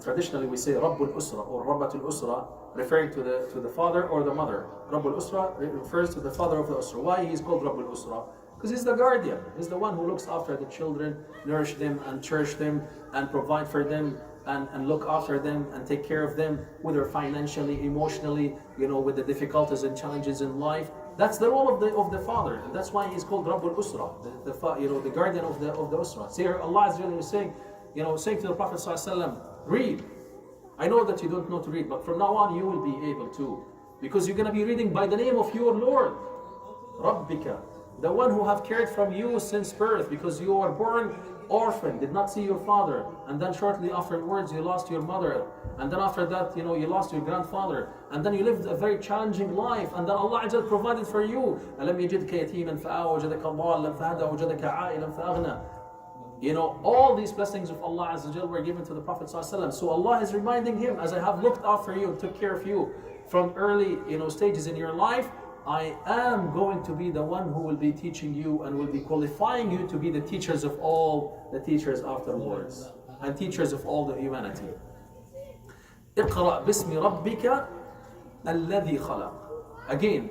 traditionally we say Rabbul Usra or Rabbatul Usra, referring to the father or the mother. Rabbul Usra refers to the father of the Usra. Why he is called Rabbul Usra? Because he's the guardian. He's the one who looks after the children, nourish them and cherish them and provide for them and look after them and take care of them, whether financially, emotionally, with the difficulties and challenges in life. That's the role of the father, and that's why he's called Rabbul Usra, the guardian of the Usra. So here Allah Azza wa Jalla is saying, saying to the Prophet ﷺ, read. I know that you don't know to read, but from now on you will be able to, because you're going to be reading by the name of your Lord, Rabbika, the one who have cared from you since birth, because you were born orphan, did not see your father, and then shortly afterwards you lost your mother, and then after that you lost your grandfather, and then you lived a very challenging life, and then Allah Azza provided for you. أَلَمْ يَجِدْكَ يَتِيمًا فَآوَى وَجَدَكَ ضَالًّا فَهَدَى وَجَدَكَ عَائِلًا فَأَغْنَى. All these blessings of Allah Azza wa Jalla were given to the Prophet ﷺ. So Allah is reminding him, as I have looked after you and took care of you from early stages in your life, I am going to be the one who will be teaching you and will be qualifying you to be the teachers of all the teachers afterwards and teachers of all the humanity. اقرأ باسم ربك الذي خلق. Again,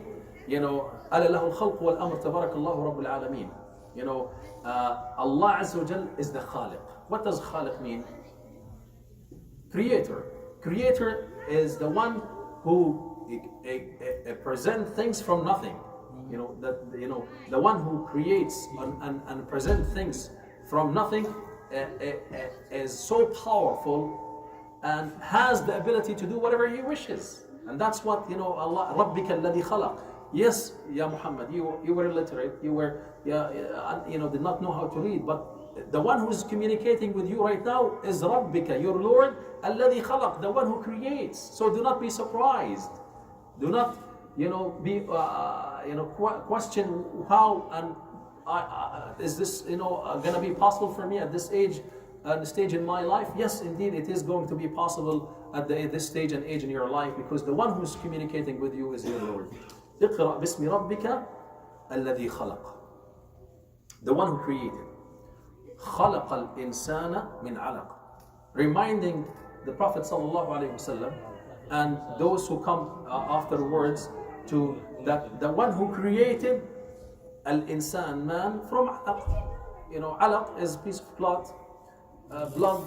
ألا له الخلق والأمر تبارك الله رب العالمين. Allah Azza wa Jal is the Khaliq. What does Khaliq mean? Creator. Creator is the one who present things from nothing. The one who creates and present things from nothing is so powerful and has the ability to do whatever he wishes. And that's what Allah, Rabbika alladhi khalaq. Yes, Ya Muhammad, you were illiterate, you were did not know how to read, but the one who is communicating with you right now is Rabbika, your Lord, alladhi khalaq, the one who creates. So do not be surprised. Do not, be, question how and is this, going to be possible for me at this age, the stage in my life? Yes, indeed, it is going to be possible at this stage and age in your life, because the one who's communicating with you is your Lord. اقرأ باسم ربك الذي خلق. The one who created. خلق الإنسان من علق. Reminding the Prophet ﷺ and those who come afterwards to that the one who created al-insan, man, from alaq. Alaq is a piece of cloth, blood,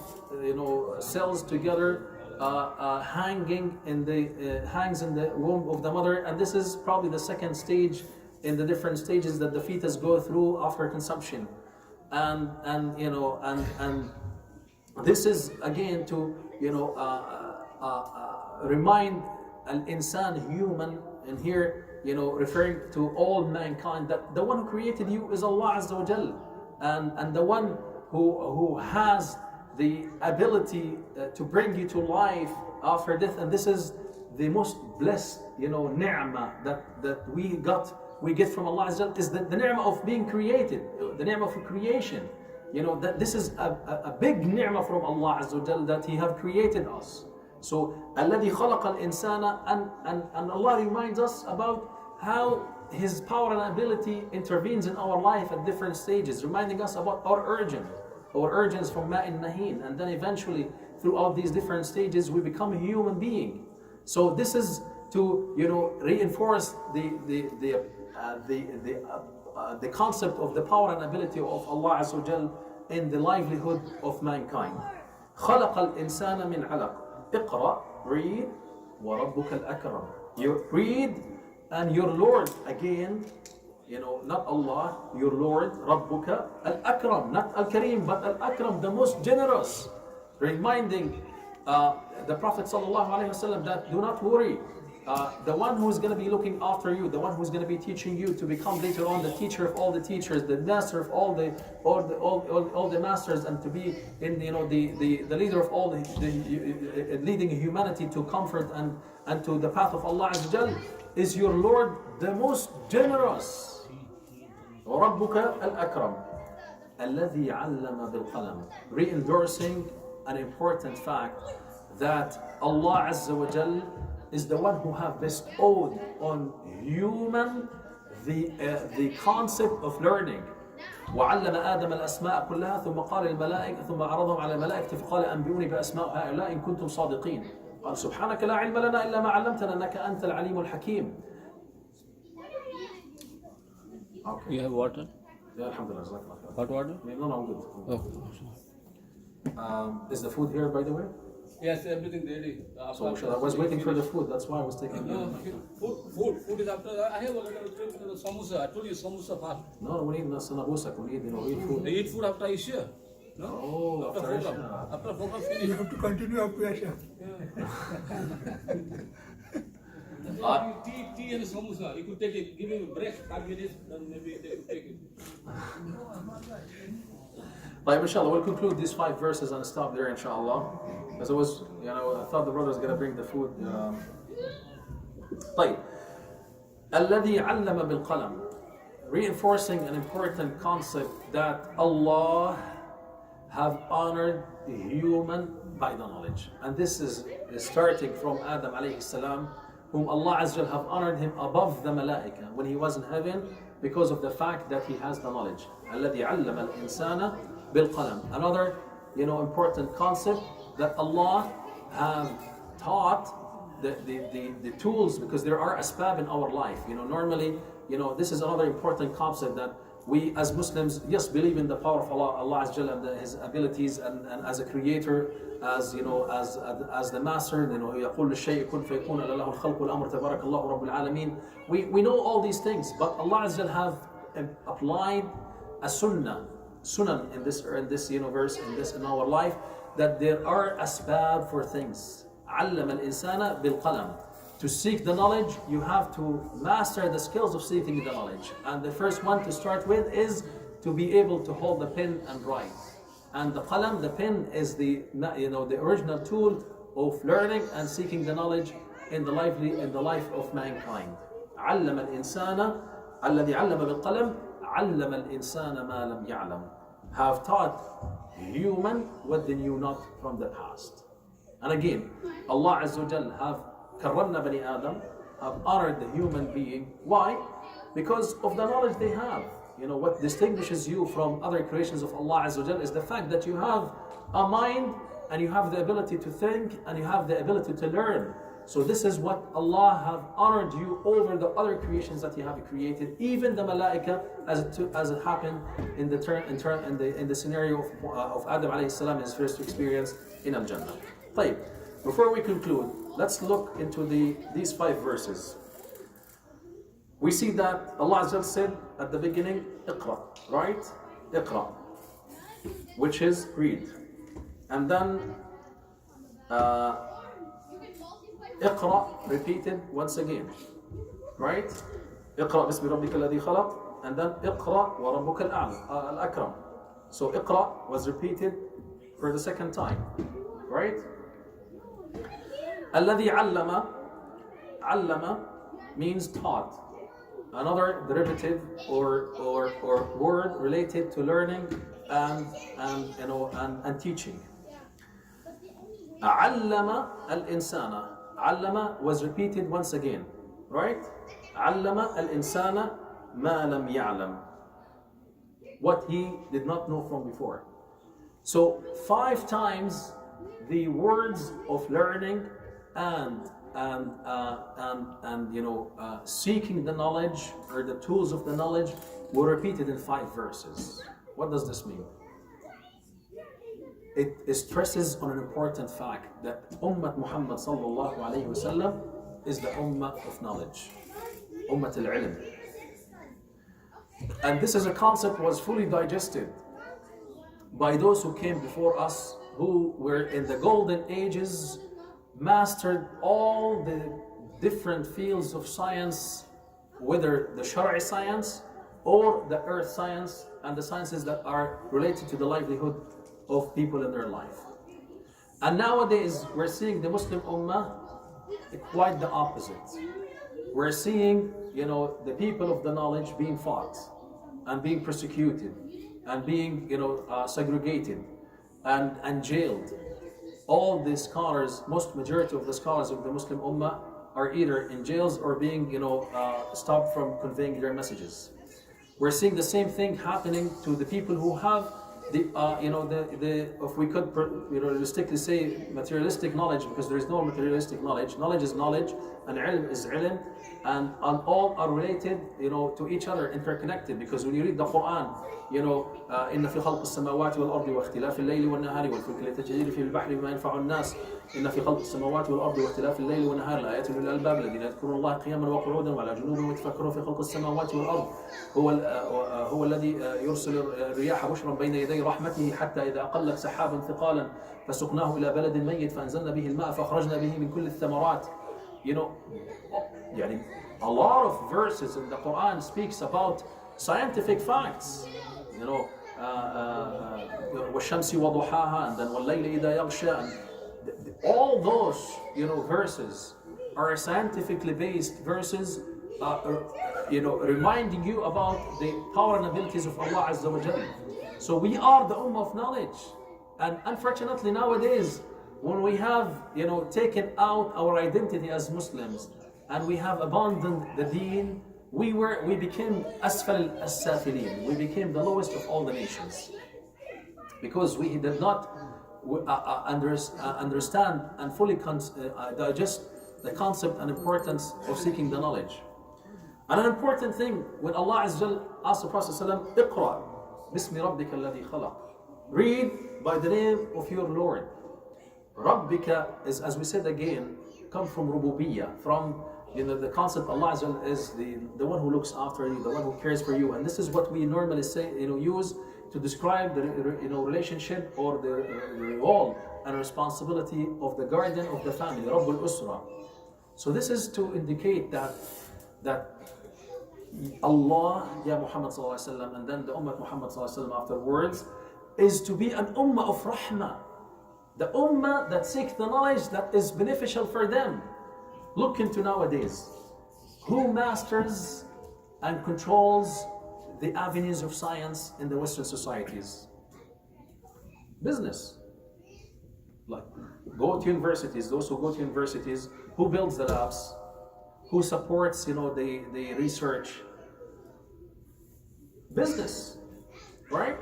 cells together, hangs in the womb of the mother, and this is probably the second stage in the different stages that the fetus go through after consumption, and this is again to remind al-insan, human, and here referring to all mankind, that the one who created you is Allah Azza wa Jal, and the one who has the ability to bring you to life after death. And this is the most blessed ni'mah that we get from Allah Azza wa Jal, is the ni'mah of being created, the ni'mah of creation. That this is a big ni'mah from Allah Azza wa Jal, that He have created us. So, الَّذِي خَلَقَ الْإِنسَانَ, and Allah reminds us about how His power and ability intervenes in our life at different stages, reminding us about our urgings from ma'in nahin, and then eventually throughout these different stages we become a human being. So this is to reinforce the concept of the power and ability of Allah Azza wa Jal in the livelihood of mankind. خَلَقَ الْإِنسَانَ مِنْ عَلَقٍ. اقرأ, read, وَرَبُّكَ الْأَكْرَمُ. You read, and your Lord, again, not Allah, your Lord, Rabbuka al-Akram, not al-Kareem, but al-Akram, the most generous. Reminding the Prophet ﷺ that do not worry, the one who is going to be looking after you, the one who is going to be teaching you to become later on the teacher of all the teachers, the master of all the masters, and to be in the leader of all the leading humanity to comfort and to the path of Allah Azza wa Jal, is your Lord, the most generous. وَرَبُّكَ الْأَكْرَمُ الَّذِي عَلَّمَ بِالْقَلَمِ. Re-endorsing an important fact that Allah Azza wa Jal is the one who have bestowed on human the concept of learning. وعلم آدم الأسماء كلها ثم قال للملائكة ثم عرضهم على الملائكة فقال أنبئوني بأسماء هؤلاء إن كنتم صادقين. قال سبحانك لا علم لنا إلا ما علمتنا إنك أنت العليم الحكيم. Okay. You have water? Yeah, alhamdulillah. Hot water? No, I'm good. Oh. Is the food here, by the way? Yes, everything ready. So I was waiting for the food. That's why I was taking. No, food is after. I have already the samosa. I told you samosa fast. No, we need sanabusak. We need real food. They eat food after Isha. No? Oh, after Isha. After program finish. You have to continue up to Isha. Tea and samosa. You could take it. Give him a break. 5 minutes, then maybe they could take it. Like, inshallah, we'll conclude these 5 verses and stop there, inshallah. As I was, I thought the brother was going to bring the food. طيب. الذي علم بالقلم. Reinforcing an important concept that Allah have honored the human by the knowledge. And this is starting from Adam alayhi salam, whom Allah Azza wa Jal have honored him above the malaika when he was in heaven because of the fact that he has the knowledge. الذي علم الإنسان بالقلم. Another, important concept that Allah have taught the tools, because there are asbab in our life. Normally, this is another important concept that we as Muslims, yes, believe in the power of Allah Azza wa Jal and His abilities, and as a creator, as the master, يقول للشيء كن فيكون له الخلق والأمر تبارك الله رب العالمين. We know all these things, but Allah Azza wa Jal have applied a sunan in this universe, in our life, that there are asbab for things. علم الإنسان بالقلم. To seek the knowledge, you have to master the skills of seeking the knowledge. And the first one to start with is to be able to hold the pen and write. And the qalam, the pen, is the original tool of learning and seeking the knowledge in the life of mankind. علم الإنسان الذي علم بالقلم علم الإنسان ما لم يعلم. Have taught human what they knew not from the past. And again, Allah Azza wa Jal have karramna bani Adam, have honored the human being. Why? Because of the knowledge they have. What distinguishes you from other creations of Allah Azza wa Jal is the fact that you have a mind, and you have the ability to think, and you have the ability to learn. So this is what Allah have honored you over the other creations that He have created, even the malaika, as it happened in the scenario of Adam alayhi salam, his first experience in Al-Jannah. طيب, before we conclude, let's look into these 5 verses. We see that Allah Azza wa Jal said at the beginning, Iqra, right? Iqra, which is read. And then Iqra repeated once again, right? Iqra bismi rabbika alladhi khalaq, and then Iqra wa rabbuka al-akram. So Iqra was repeated for the second time, right? Alladhi allama means taught. Another derivative or word related to learning and teaching. Allama al-insana. Allama was repeated once again, right? Allama al-insana ma lam ya'lam. What he did not know from before. So 5 times the words of learning and seeking the knowledge, or the tools of the knowledge, were repeated in 5 verses. What does this mean? It stresses on an important fact that Ummah Muhammad sallallahu alayhi wasallam is the Ummah of knowledge, Ummah al-ilm. And this is a concept was fully digested by those who came before us, who were in the golden ages, mastered all the different fields of science, whether the Shari'i science or the earth science and the sciences that are related to the livelihood of people in their life. And nowadays we're seeing the Muslim Ummah quite the opposite. We're seeing, the people of the knowledge being fought and being persecuted and being, segregated and jailed. All the scholars, majority of the scholars of the Muslim Ummah are either in jails or being, stopped from conveying their messages. We're seeing the same thing happening to the people who have the if we could realistically say materialistic knowledge, because there is no materialistic knowledge. Knowledge is knowledge, and ilm is ilm, and all are related, to each other, interconnected. Because when you read the Quran, إن في خلق السماوات والأرض واختلاف الليل والنهار والفلك التي تجري في البحر بما ينفع الناس إن في خلق السماوات والأرض واختلاف الليل والنهار لآيات لأولي الألباب الذين يذكرون الله قياما وقعودا وعلى جنوبهم ويتفكرون في خلق السماوات والأرض هو الذي يرسل الرياح بشرا بين يدي رحمته حتى إذا أقلت سحابا ثقالا فسقناه إلى بلد ميت فأنزلنا به الماء فأخرجنا به من كل الثمرات. A lot of verses in the Quran speaks about scientific facts. والشمس وضحاها, and then والليل إذا يغشى, and all those verses are scientifically based verses, reminding you about the power and abilities of Allah Azza wa Jalla. So we are the ummah of knowledge, and unfortunately nowadays, when we have taken out our identity as Muslims and we have abandoned the deen, we became asfal as-safilin. We became the lowest of all the nations, because we did not understand and fully digest the concept and importance of seeking the knowledge. And an important thing, when Allah Azza wa Jalla asked the Prophet ﷺ, "Iqra bismi rabbika alladhi khalaq." Read by the name of your Lord. Rabbika is, as we said again, come from rububiyyah, from the concept Allah Azza wa Jalla is the one who looks after you, the one who cares for you. And this is what we normally say, use to describe the relationship or the role and responsibility of the guardian of the family, Rabbul Usra. So this is to indicate that Allah, Ya Muhammad sallallahu alaihi wasallam, and then the Ummah Muhammad sallallahu alaihi wasallam afterwards, is to be an Ummah of Rahmah. The Ummah that seek the knowledge that is beneficial for them. Look into nowadays. Who masters and controls the avenues of science in the Western societies? Business. Like, go to universities, those who go to universities, who builds the labs? Who supports, the research? Business, right?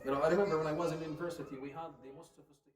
I remember when I was in university, we had the most sophisticated